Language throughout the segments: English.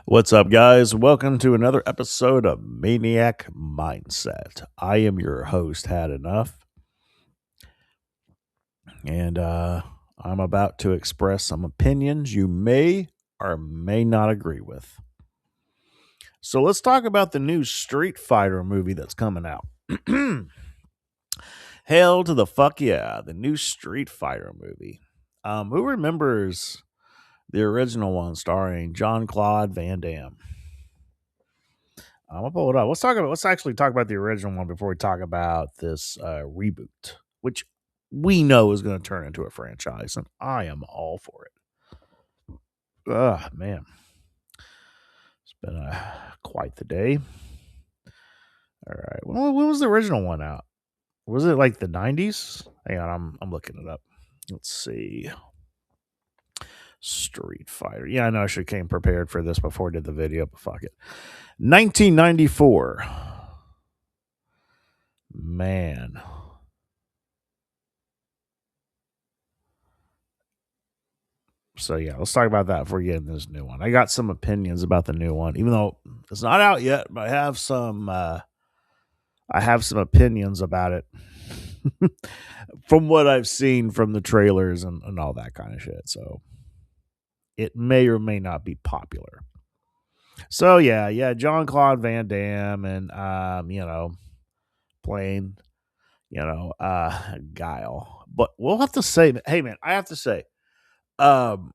What's up, guys? Welcome to another episode of Maniac Mindset. I am your host, Had Enough, and I'm about to express some opinions you may or may not agree with. So let's talk about the new Street Fighter movie that's coming out. Hell to the fuck yeah, the new Street Fighter movie. Who remembers the original one starring John Claude Van Damme? I'm gonna pull it up. Let's actually talk about the original one before we talk about this reboot, which we know is going to turn into a franchise, and I am all for it. Man, it's been quite the day. All right, when was the original one out? Was it like the 90s? Hang on, I'm looking it up. Let's see. Street Fighter. Yeah, I know I should have came prepared for this before I did the video, but fuck it. 1994. Man. So yeah, let's talk about that before we get into this new one. I got some opinions about the new one, even though it's not out yet, but I have some opinions about it from what I've seen from the trailers and all that kind of shit. So it may or may not be popular. So yeah, John Claude Van Damme and playing, Guile. But we'll have to say, hey man, I have to say, um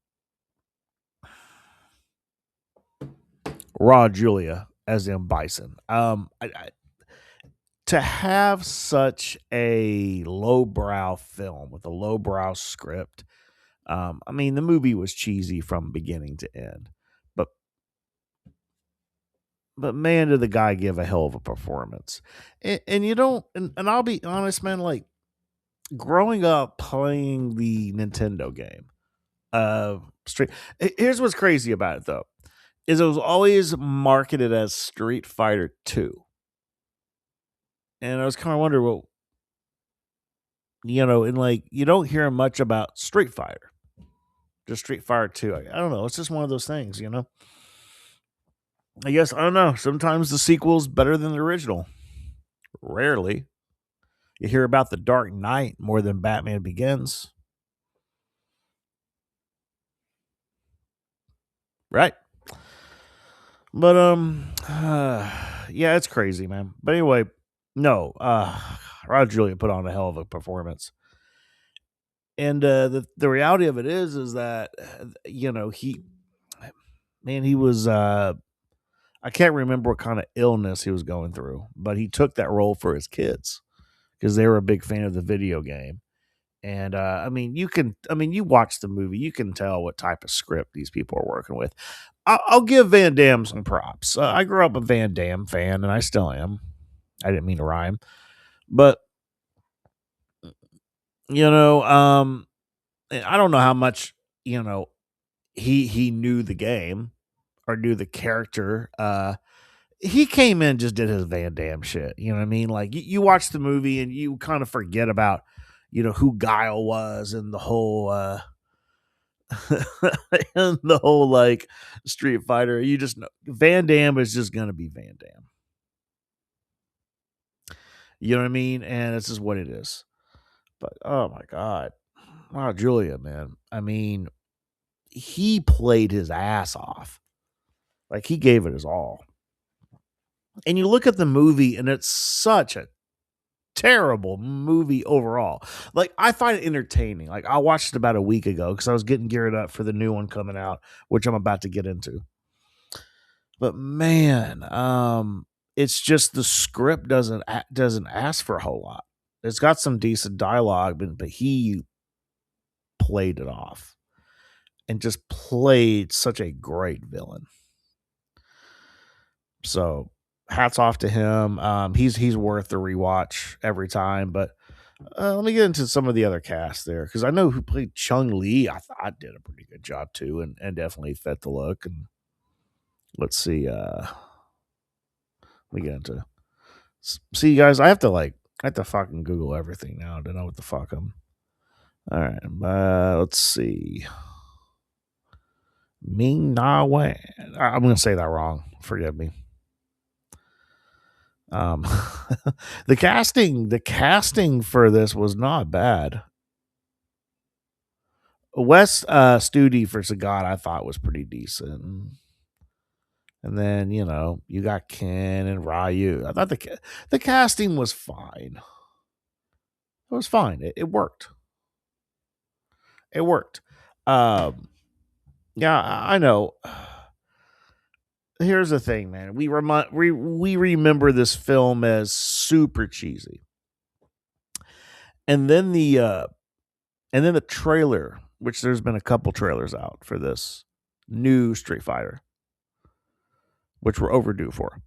Raw Julia as M. Bison. To have such a lowbrow film with a lowbrow script, I mean, the movie was cheesy from beginning to end, but man, did the guy give a hell of a performance? And you don't, and I'll be honest, man, like growing up playing the Nintendo game, Street. Here's what's crazy about it though, is it was always marketed as Street Fighter 2. And I was kind of wondering, well, and like you don't hear much about Street Fighter, just Street Fighter 2. I don't know. It's just one of those things. I guess, I don't know. Sometimes the sequel's better than the original. Rarely. You hear about The Dark Knight more than Batman Begins. Right. But, yeah, it's crazy, man. But anyway, no, Rod Julia put on a hell of a performance. And the reality of it is that he was I can't remember what kind of illness he was going through, but he took that role for his kids because they were a big fan of the video game. And you watch the movie, you can tell what type of script these people are working with. I'll give Van Damme some props. I grew up a Van Damme fan, and I still am. I didn't mean to rhyme, but I don't know how much he knew the game or knew the character. He came in, just did his Van Damme shit. You know what I mean? Like you watch the movie and you kind of forget about, who Guile was and the whole and the whole like Street Fighter. You just know Van Damme is just gonna be Van Damme. You know what I mean? And it's just what it is. But oh my god. Wow, Julia, man. I mean, he played his ass off. Like he gave it his all. And you look at the movie and it's such a terrible movie overall. Like I find it entertaining. Like I watched it about a week ago because I was getting geared up for the new one coming out, which I'm about to get into. But man, it's just the script doesn't ask for a whole lot. It's got some decent dialogue, but he played it off and just played such a great villain. So hats off to him. He's worth the rewatch every time. But let me get into some of the other cast there because I know who played Chung Lee. I thought did a pretty good job too, and definitely fit the look. And let's see. Let me get into. See, guys, I have to fucking Google everything now to know what the fuck I'm. All right, let's see. Ming Na Wen. I'm going to say that wrong. Forgive me. Um, the casting for this was not bad. Wes Studi for Sagat I thought was pretty decent. And then, you got Ken and Ryu. I thought the casting was fine. It was fine. It worked. It worked. Um, yeah, I know. Here's the thing, man. We remember this film as super cheesy. And then the trailer, which there's been a couple trailers out for this new Street Fighter, which we're overdue for.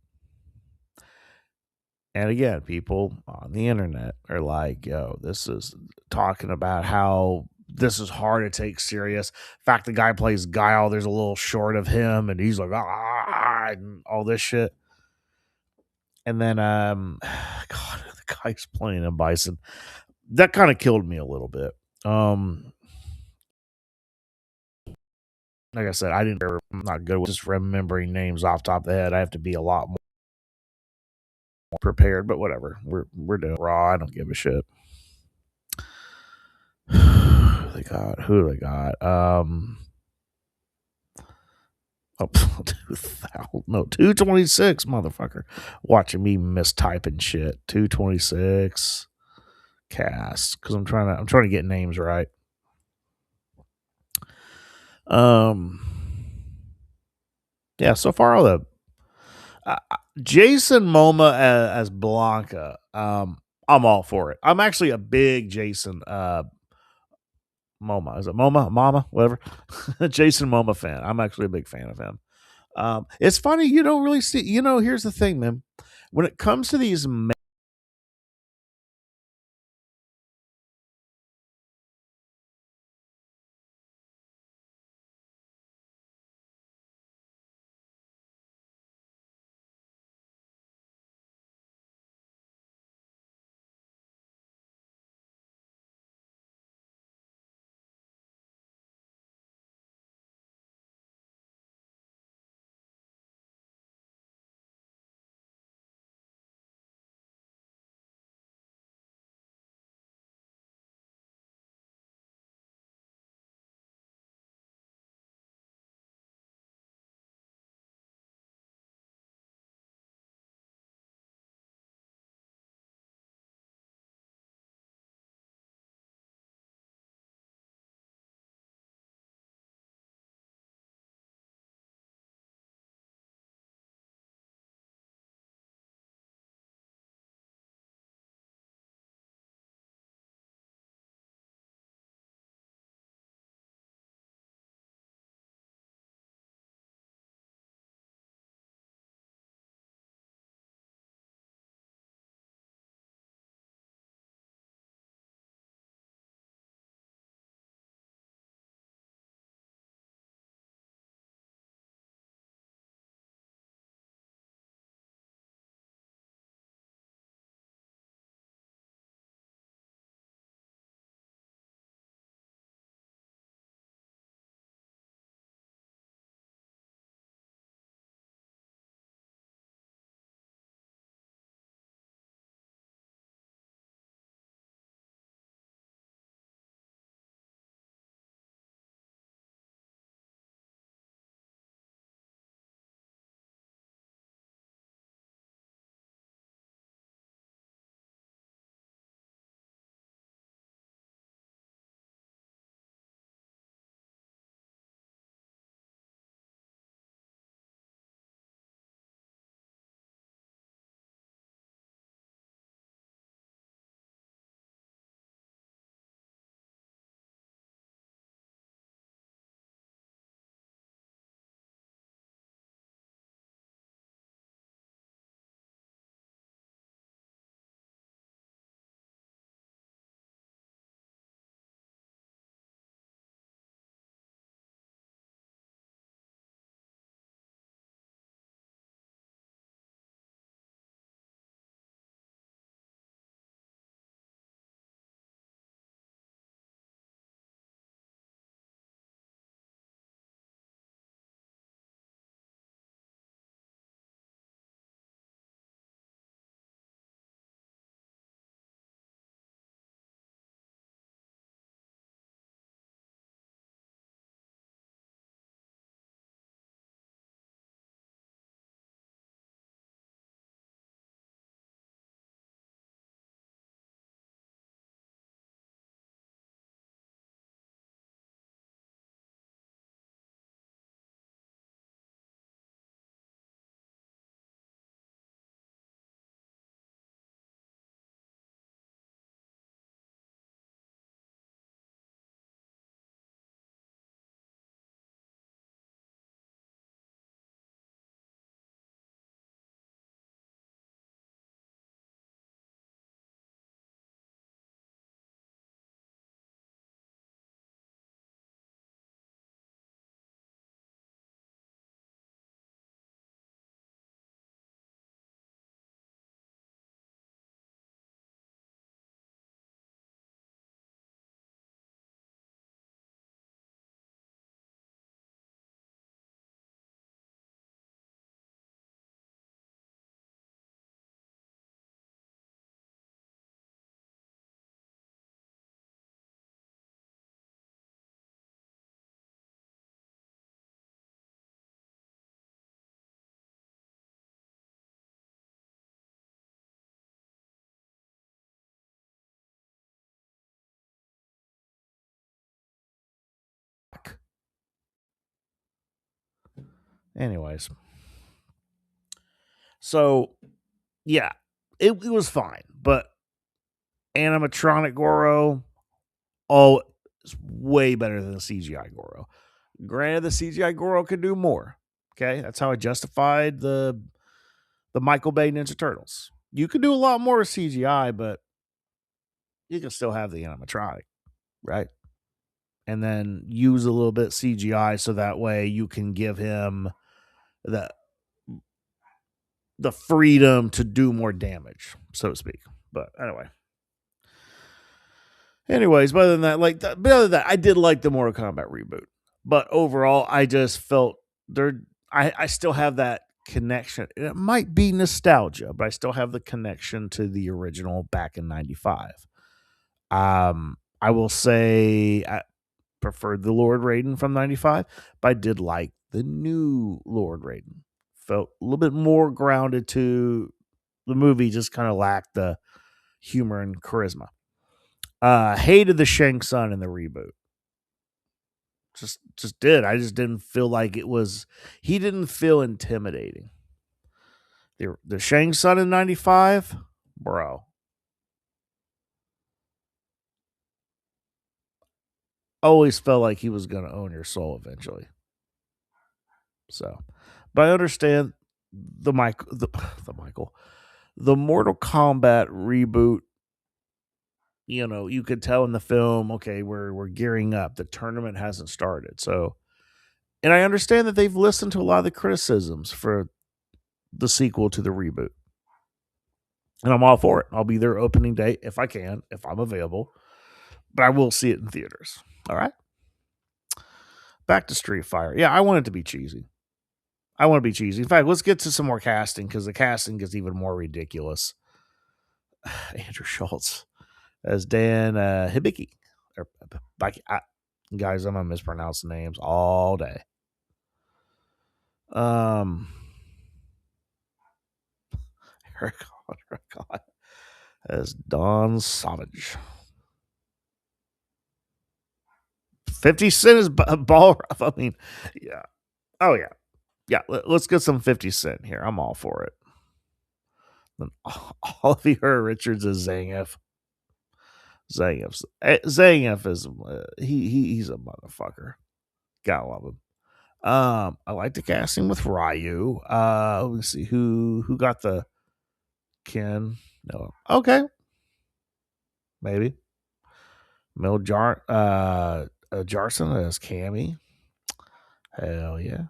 And again, people on the internet are like, yo, this is talking about how this is hard to take serious. In fact, the guy plays Guile. There's a little short of him, and he's like, and all this shit. And then, God, the guy's playing in Bison. That kind of killed me a little bit. Like I said, I'm not good with just remembering names off the top of the head. I have to be a lot more prepared, but whatever. We're doing Raw. I don't give a shit. Who they got? Who they got? Oh, 2000, no, 226, motherfucker. Watching me mistyping shit. 226 cast because I'm trying to get names right. Yeah. So far, all the Jason Momoa as Blanca. I'm all for it. I'm actually a big Jason Momoa. Is it Momoa? Mama? Whatever. Jason Momoa fan. I'm actually a big fan of him. It's funny, you don't really see, here's the thing, man. When it comes to these Anyways, so yeah, it was fine, but animatronic Goro, oh, it's way better than the CGI Goro. Granted, the CGI Goro could do more. Okay, that's how I justified the Michael Bay Ninja Turtles. You can do a lot more with CGI, but you can still have the animatronic, right? And then use a little bit CGI so that way you can give him the the freedom to do more damage, so to speak. But anyways, but other than that, but other than that, I did like the Mortal Kombat reboot. But overall, I just felt there. I still have that connection. It might be nostalgia, but I still have the connection to the original back in '95. I will say I preferred the Lord Raiden from '95, but I did like the new Lord Raiden. Felt a little bit more grounded to the movie, just kind of lacked the humor and charisma. Hated the Shang Tsung in the reboot. Just did. I just didn't feel like it was. He didn't feel intimidating. The Shang Tsung in '95, bro. Always felt like he was gonna own your soul eventually. So, but I understand the Michael, the Mortal Kombat reboot. You know, you could tell in the film, okay, we're gearing up. The tournament hasn't started, so and I understand that they've listened to a lot of the criticisms for the sequel to the reboot. And I'm all for it. I'll be there opening day if I can, if I'm available. But I will see it in theaters. All right. Back to Street Fighter. Yeah, I want it to be cheesy. I want to be cheesy. In fact, let's get to some more casting because the casting gets even more ridiculous. Andrew Schultz as Dan Hibiki. Or, guys, I'm gonna mispronounce names all day. Eric God as Don Savage. 50 Cent is ball rough. I mean, yeah. Oh, yeah. Yeah. Let's get some 50 Cent here. I'm all for it. Then Oliver Richards is Zangief. Zangief is he's a motherfucker. Gotta love him. I like the casting with Ryu. Let me see who got the Ken. No, okay, maybe Jarson as Cammy. Hell yeah.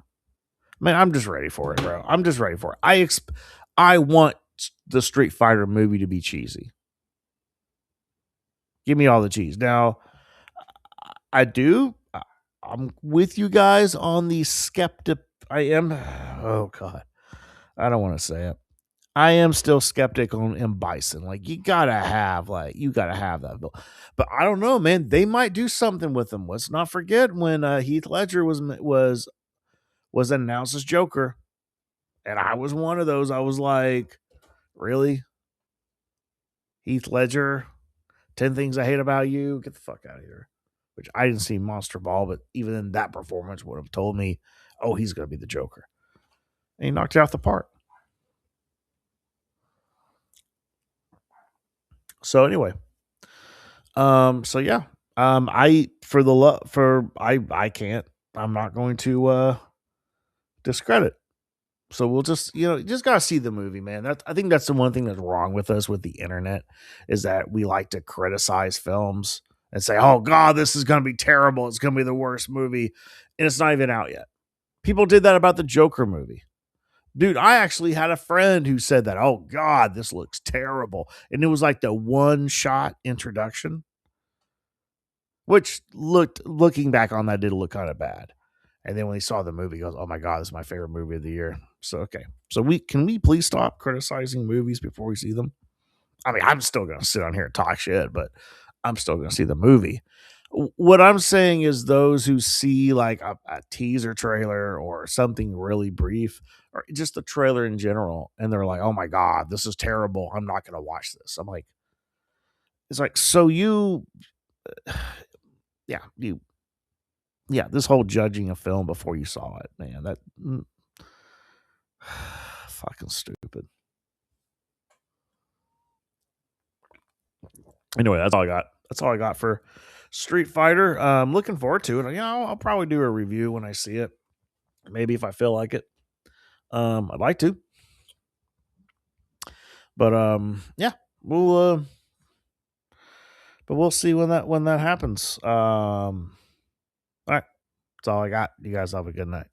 Man, I'm just ready for it, bro. I'm just ready for it. I want the Street Fighter movie to be cheesy. Give me all the cheese. Now, I do. I'm with you guys on the skeptic. I am. Oh God, I don't want to say it. I am still skeptic on M Bison. Like you gotta have that. But I don't know, man. They might do something with him. Let's not forget when Heath Ledger was announced as Joker, and I was one of those. I was like, really, Heath Ledger? 10 Things I Hate About You? Get the fuck out of here. Which I didn't see Monster Ball, but even in that performance would have told me, oh, he's going to be the Joker. And he knocked it out the park. So anyway, so yeah, I can't. I'm not going to discredit. So we'll just you just gotta see the movie, man. I think that's the one thing that's wrong with us with the internet is that we like to criticize films and say, "Oh God, this is gonna be terrible. It's gonna be the worst movie," and it's not even out yet. People did that about the Joker movie. Dude, I actually had a friend who said that, "Oh God, this looks terrible," and it was like the one shot introduction, which looking back on that did look kind of bad. And then when he saw the movie, he goes, "Oh my God, this is my favorite movie of the year." So okay, so we please stop criticizing movies before we see them? I mean, I'm still gonna sit on here and talk shit, but I'm still gonna see the movie. What I'm saying is those who see like a teaser trailer or something really brief, or just a trailer in general, and they're like, "Oh my God, this is terrible. I'm not gonna watch this." I'm like, it's like, so yeah, this whole judging a film before you saw it, man, Fucking stupid. Anyway, that's all I got. That's all I got for Street Fighter. Looking forward to it. I'll probably do a review when I see it. Maybe if I feel like it. I'd like to. But yeah, we'll see when that happens. All right. That's all I got. You guys have a good night.